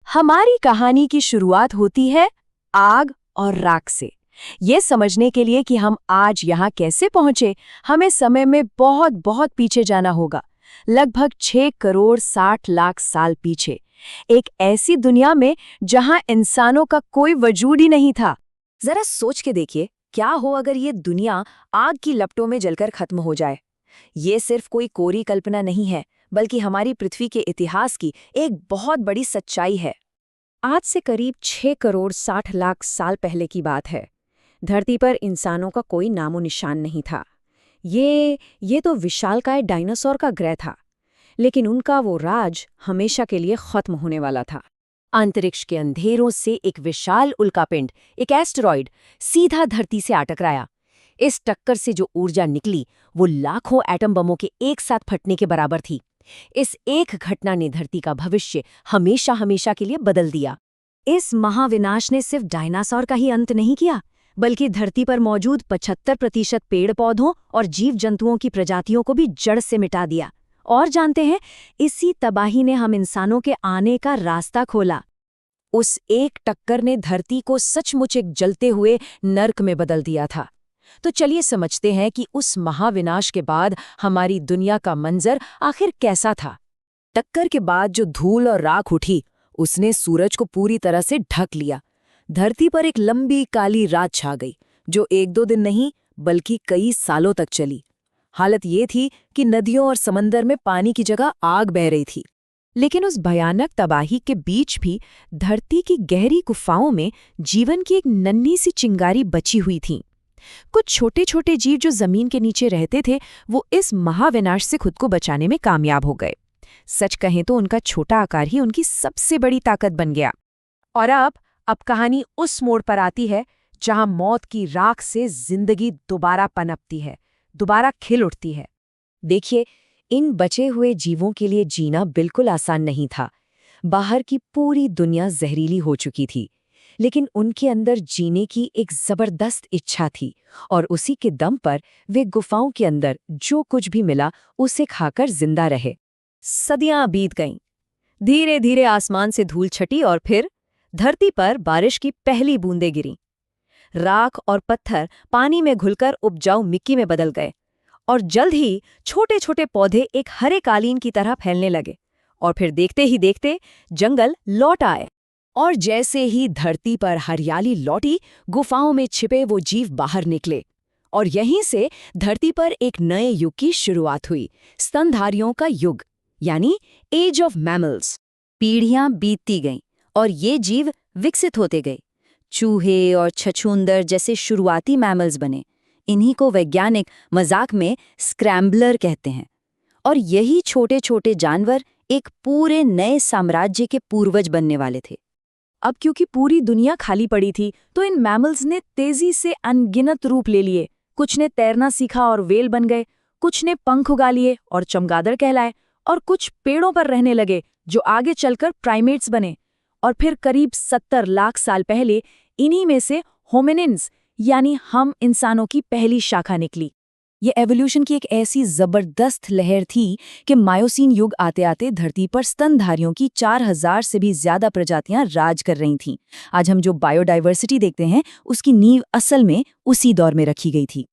हमारी कहानी की शुरुआत होती है आग और राख से। ये समझने के लिए कि हम आज यहाँ कैसे पहुंचे, हमें समय में बहुत बहुत पीछे जाना होगा। लगभग 6 करोड़ 60 लाख साल पीछे, एक ऐसी दुनिया में जहाँ इंसानों का कोई वजूद ही नहीं था। जरा सोच के देखिए, क्या हो अगर ये दुनिया आग की लपटों में जलकर खत्म हो जाए। ये सिर्फ कोई कोरी कल्पना नहीं है, बल्कि हमारी पृथ्वी के इतिहास की एक बहुत बड़ी सच्चाई है। आज से करीब 6 करोड़ 60 लाख साल पहले की बात है। धरती पर इंसानों का कोई नामो निशान नहीं था। ये तो विशालकाय डायनासोर का ग्रह था, लेकिन उनका वो राज हमेशा के लिए खत्म होने वाला था। अंतरिक्ष के अंधेरों से एक विशाल उल्कापिंड, एक एस्टेरॉयड, सीधा धरती से आ टकराया। इस टक्कर से जो ऊर्जा निकली वो लाखों एटम बमों के एक साथ फटने के बराबर थी। इस एक घटना ने धरती का भविष्य हमेशा हमेशा के लिए बदल दिया। इस महाविनाश ने सिर्फ डायनासोर का ही अंत नहीं किया, बल्कि धरती पर मौजूद 75% पेड़ पौधों और जीव जंतुओं की प्रजातियों को भी जड़ से मिटा दिया। और जानते हैं, इसी तबाही ने हम इंसानों के आने का रास्ता खोला। उस एक टक्कर ने धरती को सचमुच एक जलते हुए नर्क में बदल दिया था। तो चलिए समझते हैं कि उस महाविनाश के बाद हमारी दुनिया का मंजर आखिर कैसा था। टक्कर के बाद जो धूल और राख उठी, उसने सूरज को पूरी तरह से ढक लिया। धरती पर एक लंबी काली रात छा गई, जो 1-2 दिन नहीं बल्कि कई सालों तक चली। हालत ये थी कि नदियों और समंदर में पानी की जगह आग बह रही थी। लेकिन उस भयानक तबाही के बीच भी धरती की गहरी गुफाओं में जीवन की एक नन्ही सी चिंगारी बची हुई थी। कुछ छोटे छोटे जीव जो जमीन के नीचे रहते थे, वो इस महाविनाश से खुद को बचाने में कामयाब हो गए। सच कहें तो उनका छोटा आकार ही उनकी सबसे बड़ी ताकत बन गया। और अब कहानी उस मोड़ पर आती है जहां मौत की राख से जिंदगी दोबारा पनपती है, दोबारा खिल उठती है। देखिए, इन बचे हुए जीवों के लिए जीना बिल्कुल आसान नहीं था। बाहर की पूरी दुनिया जहरीली हो चुकी थी, लेकिन उनके अंदर जीने की एक जबरदस्त इच्छा थी, और उसी के दम पर वे गुफाओं के अंदर जो कुछ भी मिला उसे खाकर जिंदा रहे। सदियां बीत गईं। धीरे धीरे आसमान से धूल छटी और फिर धरती पर बारिश की पहली बूंदें गिरीं। राख और पत्थर पानी में घुलकर उपजाऊ मिट्टी में बदल गए, और जल्द ही छोटे छोटे पौधे एक हरे कालीन की तरह फैलने लगे। और फिर देखते ही देखते जंगल लौट आए। और जैसे ही धरती पर हरियाली लौटी, गुफाओं में छिपे वो जीव बाहर निकले, और यहीं से धरती पर एक नए युग की शुरुआत हुई, स्तनधारियों का युग, यानी एज ऑफ मैमल्स। पीढ़ियां बीतती गईं और ये जीव विकसित होते गए। चूहे और छछूंदर जैसे शुरुआती मैमल्स बने। इन्हीं को वैज्ञानिक मजाक में स्क्रैम्बलर कहते हैं। और यही छोटे छोटे जानवर एक पूरे नए साम्राज्य के पूर्वज बनने वाले थे। अब क्योंकि पूरी दुनिया खाली पड़ी थी, तो इन मैमल्स ने तेजी से अनगिनत रूप ले लिए। कुछ ने तैरना सीखा और वेल बन गए, कुछ ने पंख उगा लिए और चमगादड़ कहलाए, और कुछ पेड़ों पर रहने लगे जो आगे चलकर प्राइमेट्स बने। और फिर करीब 70 लाख साल पहले इन्हीं में से होमिनिन्स, यानी हम इंसानों की पहली शाखा निकली। ये एवोल्यूशन की एक ऐसी जबरदस्त लहर थी कि मायोसीन युग आते आते धरती पर स्तनधारियों की 4000 से भी ज्यादा प्रजातियां राज कर रही थीं। आज हम जो बायोडाइवर्सिटी देखते हैं, उसकी नींव असल में उसी दौर में रखी गई थी।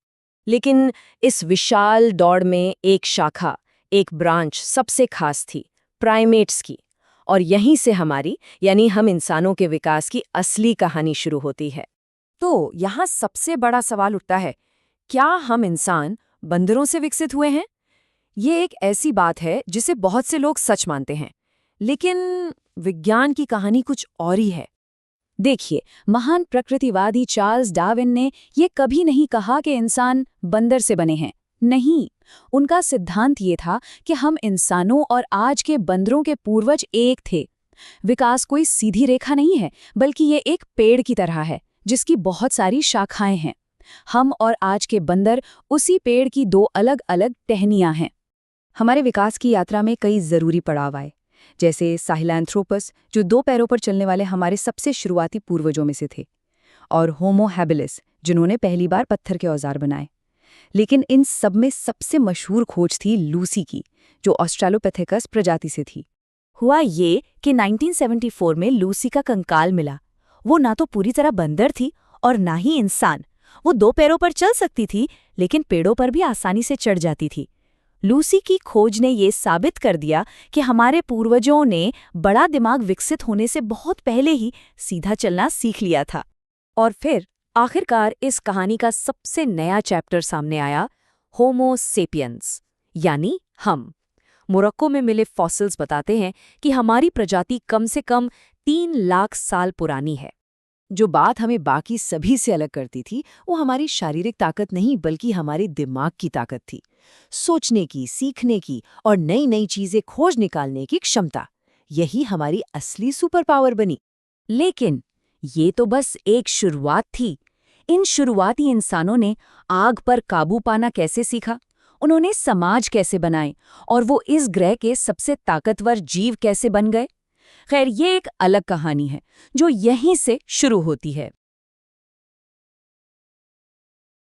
लेकिन इस विशाल दौड़ में एक शाखा, एक ब्रांच सबसे खास थी, प्राइमेट्स की। और यहीं से हमारी, यानी हम इंसानों के विकास की असली कहानी शुरू होती है। तो यहाँ सबसे बड़ा सवाल उठता है, क्या हम इंसान बंदरों से विकसित हुए हैं? ये एक ऐसी बात है जिसे बहुत से लोग सच मानते हैं, लेकिन विज्ञान की कहानी कुछ और ही है। देखिए, महान प्रकृतिवादी चार्ल्स डार्विन ने ये कभी नहीं कहा कि इंसान बंदर से बने हैं। नहीं, उनका सिद्धांत ये था कि हम इंसानों और आज के बंदरों के पूर्वज एक थे। विकास कोई सीधी रेखा नहीं है, बल्कि ये एक पेड़ की तरह है जिसकी बहुत सारी शाखाएं हैं। हम और आज के बंदर उसी पेड़ की 2 अलग अलग टहनियां हैं। हमारे विकास की यात्रा में कई जरूरी पड़ाव आए, जैसे साहेलैंथ्रोपस, जो 2 पैरों पर चलने वाले हमारे सबसे शुरुआती पूर्वजों में से थे, और होमो हैबिलिस, जिन्होंने पहली बार पत्थर के औजार बनाए। लेकिन इन सब में सबसे मशहूर खोज थी लूसी की, जो ऑस्ट्रेलोपिथेकस प्रजाति से थी। हुआ ये कि 1974 में लूसी का कंकाल मिला। वो ना तो पूरी तरह बंदर थी और ना ही इंसान। वो 2 पैरों पर चल सकती थी, लेकिन पेड़ों पर भी आसानी से चढ़ जाती थी। लूसी की खोज ने ये साबित कर दिया कि हमारे पूर्वजों ने बड़ा दिमाग विकसित होने से बहुत पहले ही सीधा चलना सीख लिया था। और फिर आखिरकार इस कहानी का सबसे नया चैप्टर सामने आया, होमो सेपियंस, यानी हम। मोरक्को में मिले फॉसिल्स बताते हैं कि हमारी प्रजाति कम से कम 3 लाख साल पुरानी है। जो बात हमें बाकी सभी से अलग करती थी वो हमारी शारीरिक ताकत नहीं बल्कि हमारे दिमाग की ताकत थी। सोचने की, सीखने की और नई नई चीजें खोज निकालने की क्षमता, यही हमारी असली सुपर पावर बनी। लेकिन ये तो बस एक शुरुआत थी। इन शुरुआती इंसानों ने आग पर काबू पाना कैसे सीखा, उन्होंने समाज कैसे बनाए और वो इस ग्रह के सबसे ताकतवर जीव कैसे बन गए। खैर, ये एक अलग कहानी है जो यहीं से शुरू होती है।